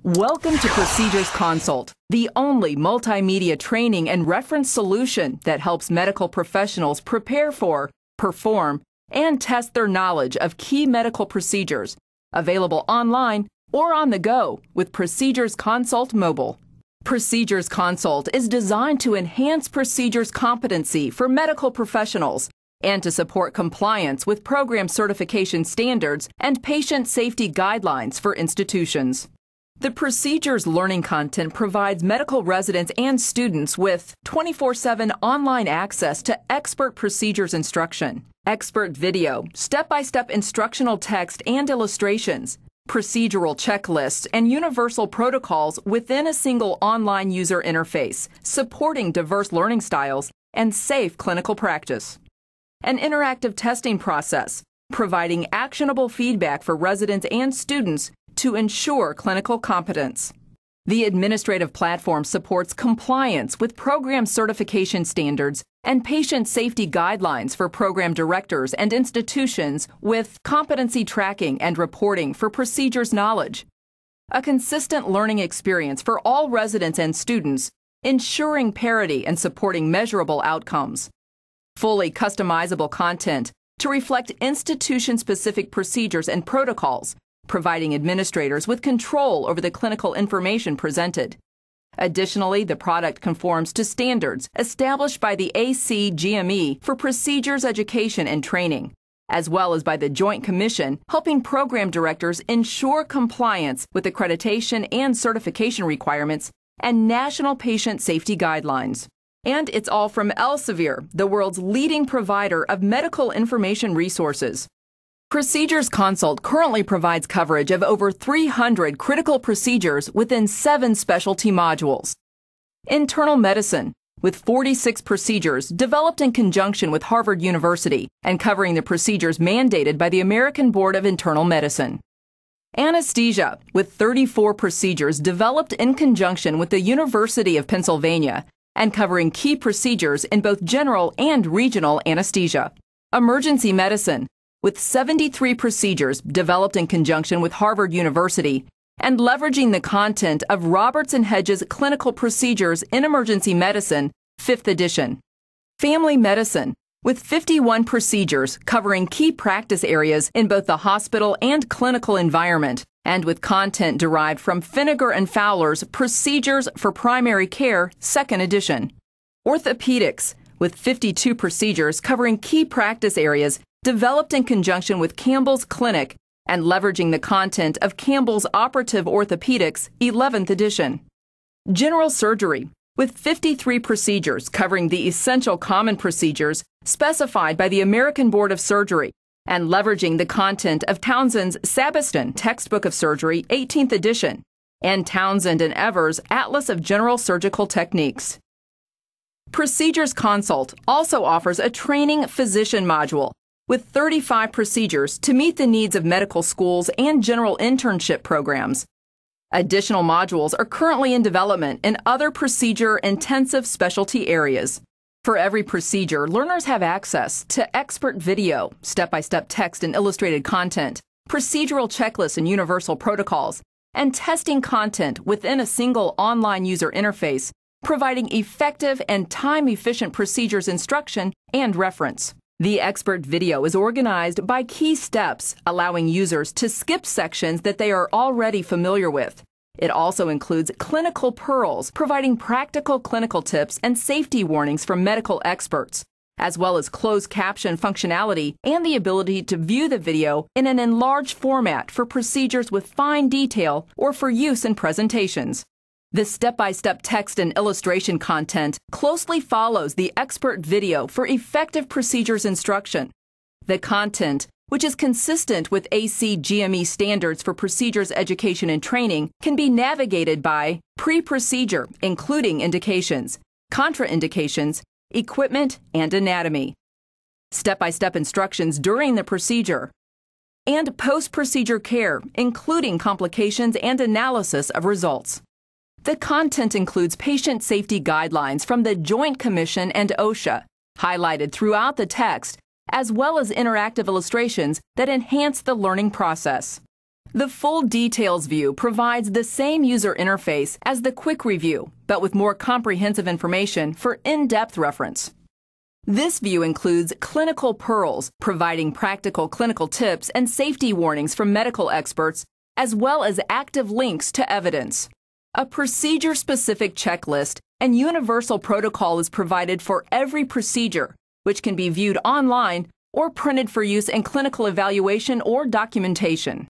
Welcome to Procedures Consult, the only multimedia training and reference solution that helps medical professionals prepare for, perform, and test their knowledge of key medical procedures, available online or on the go with Procedures Consult Mobile. Procedures Consult is designed to enhance procedures competency for medical professionals and to support compliance with program certification standards and patient safety guidelines for institutions. The Procedures learning content provides medical residents and students with 24/7 online access to expert procedures instruction, expert video, step-by-step instructional text and illustrations, procedural checklists, and universal protocols within a single online user interface, supporting diverse learning styles and safe clinical practice. An interactive testing process, providing actionable feedback for residents and students to ensure clinical competence. The administrative platform supports compliance with program certification standards and patient safety guidelines for program directors and institutions with competency tracking and reporting for procedures knowledge. A consistent learning experience for all residents and students, ensuring parity and supporting measurable outcomes. Fully customizable content to reflect institution-specific procedures and protocols, providing administrators with control over the clinical information presented. Additionally, the product conforms to standards established by the ACGME for procedures education and training, as well as by the Joint Commission, helping program directors ensure compliance with accreditation and certification requirements and national patient safety guidelines. And it's all from Elsevier, the world's leading provider of medical information resources. Procedures Consult currently provides coverage of over 300 critical procedures within 7 specialty modules. Internal medicine, with 46 procedures developed in conjunction with Harvard University and covering the procedures mandated by the American Board of Internal Medicine. Anesthesia, with 34 procedures developed in conjunction with the University of Pennsylvania and covering key procedures in both general and regional anesthesia. Emergency medicine, with 73 procedures developed in conjunction with Harvard University and leveraging the content of Roberts and Hedges Clinical Procedures in Emergency Medicine, 5th edition. Family medicine, with 51 procedures covering key practice areas in both the hospital and clinical environment, and with content derived from Finnegar and Fowler's Procedures for Primary Care, 2nd edition. Orthopedics, with 52 procedures covering key practice areas developed in conjunction with Campbell's Clinic and leveraging the content of Campbell's Operative Orthopedics, 11th edition. General surgery, with 53 procedures covering the essential common procedures specified by the American Board of Surgery and leveraging the content of Townsend's Sabiston Textbook of Surgery, 18th edition, and Townsend and Evers' Atlas of General Surgical Techniques. Procedures Consult also offers a training physician module with 35 procedures to meet the needs of medical schools and general internship programs. Additional modules are currently in development in other procedure-intensive specialty areas. For every procedure, learners have access to expert video, step-by-step text and illustrated content, procedural checklists and universal protocols, and testing content within a single online user interface, providing effective and time-efficient procedures instruction and reference. The expert video is organized by key steps, allowing users to skip sections that they are already familiar with. It also includes clinical pearls, providing practical clinical tips and safety warnings from medical experts, as well as closed caption functionality and the ability to view the video in an enlarged format for procedures with fine detail or for use in presentations. The step-by-step text and illustration content closely follows the expert video for effective procedures instruction. The content, which is consistent with ACGME standards for procedures education and training, can be navigated by pre-procedure, including indications, contraindications, equipment, and anatomy, step-by-step instructions during the procedure, and post-procedure care, including complications and analysis of results. The content includes patient safety guidelines from the Joint Commission and OSHA, highlighted throughout the text, as well as interactive illustrations that enhance the learning process. The full details view provides the same user interface as the quick review, but with more comprehensive information for in-depth reference. This view includes clinical pearls, providing practical clinical tips and safety warnings from medical experts, as well as active links to evidence. A procedure-specific checklist and universal protocol is provided for every procedure, which can be viewed online or printed for use in clinical evaluation or documentation.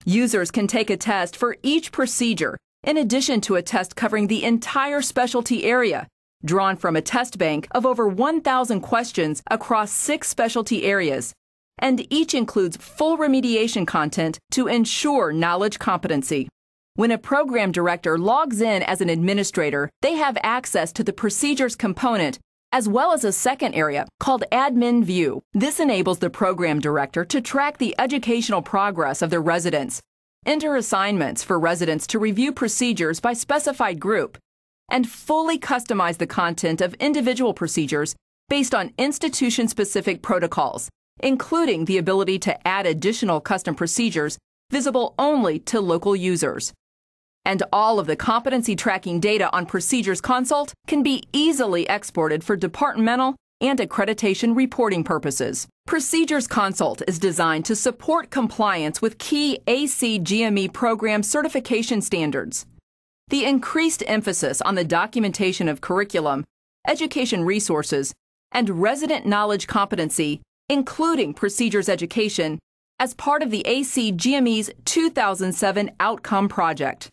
Users can take a test for each procedure, in addition to a test covering the entire specialty area, drawn from a test bank of over 1,000 questions across 6 specialty areas, and each includes full remediation content to ensure knowledge competency. When a program director logs in as an administrator, they have access to the procedures component as well as a second area called Admin View. This enables the program director to track the educational progress of their residents, enter assignments for residents to review procedures by specified group, and fully customize the content of individual procedures based on institution-specific protocols, including the ability to add additional custom procedures visible only to local users. And all of the competency tracking data on Procedures Consult can be easily exported for departmental and accreditation reporting purposes. Procedures Consult is designed to support compliance with key ACGME program certification standards. The increased emphasis on the documentation of curriculum, education resources, and resident knowledge competency, including procedures education, as part of the ACGME's 2007 Outcome Project.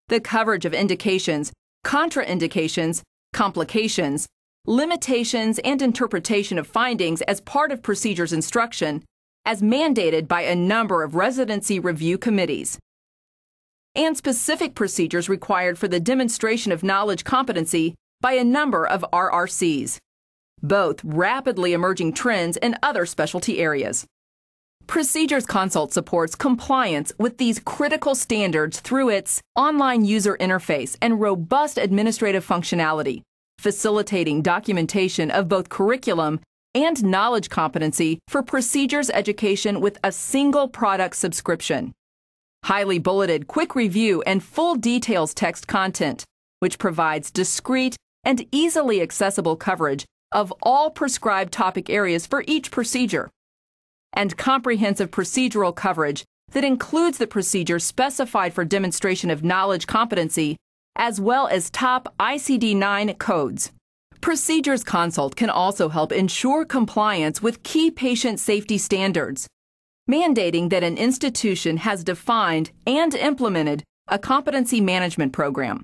The coverage of indications, contraindications, complications, limitations, and interpretation of findings as part of procedures instruction, as mandated by a number of residency review committees, and specific procedures required for the demonstration of knowledge competency by a number of RRCs, both rapidly emerging trends in other specialty areas. Procedures Consult supports compliance with these critical standards through its online user interface and robust administrative functionality, facilitating documentation of both curriculum and knowledge competency for procedures education with a single product subscription. Highly bulleted quick review and full details text content, which provides discrete and easily accessible coverage of all prescribed topic areas for each procedure, and comprehensive procedural coverage that includes the procedure specified for demonstration of knowledge competency, as well as top ICD-9 codes. Procedures Consult can also help ensure compliance with key patient safety standards, mandating that an institution has defined and implemented a competency management program,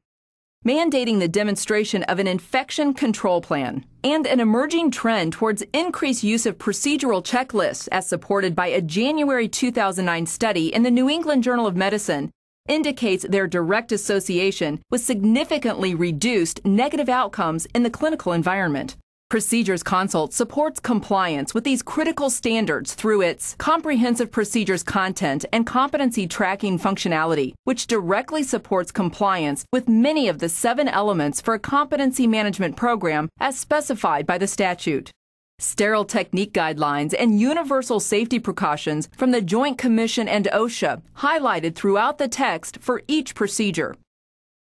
mandating the demonstration of an infection control plan, and an emerging trend towards increased use of procedural checklists as supported by a January 2009 study in the New England Journal of Medicine indicates their direct association with significantly reduced negative outcomes in the clinical environment. Procedures Consult supports compliance with these critical standards through its comprehensive procedures content and competency tracking functionality, which directly supports compliance with many of the 7 elements for a competency management program as specified by the statute. Sterile technique guidelines and universal safety precautions from the Joint Commission and OSHA highlighted throughout the text for each procedure,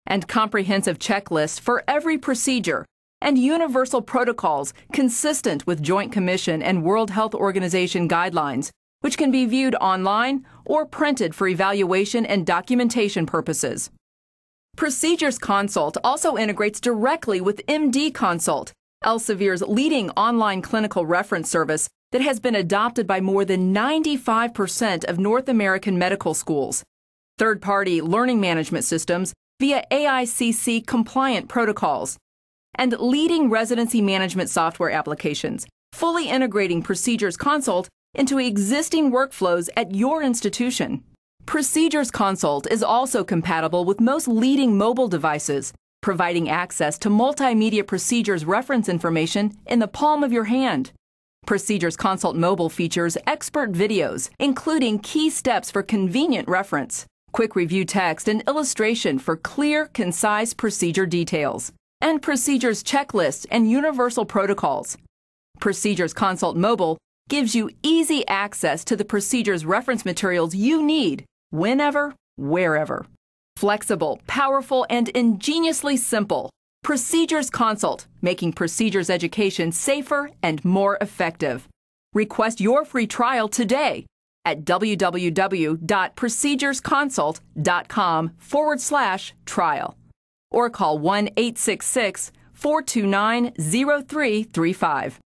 and comprehensive checklists for every procedure, and universal protocols consistent with Joint Commission and World Health Organization guidelines, which can be viewed online or printed for evaluation and documentation purposes. Procedures Consult also integrates directly with MD Consult, Elsevier's leading online clinical reference service that has been adopted by more than 95% of North American medical schools, third-party learning management systems via AICC compliant protocols, and leading residency management software applications, fully integrating Procedures Consult into existing workflows at your institution. Procedures Consult is also compatible with most leading mobile devices, providing access to multimedia procedures reference information in the palm of your hand. Procedures Consult Mobile features expert videos, including key steps for convenient reference, quick review text and illustration for clear, concise procedure details, and procedures checklists and universal protocols. Procedures Consult Mobile gives you easy access to the procedures reference materials you need whenever, wherever. Flexible, powerful, and ingeniously simple. Procedures Consult, making procedures education safer and more effective. Request your free trial today at www.proceduresconsult.com/trial or call 1-866-429-0335.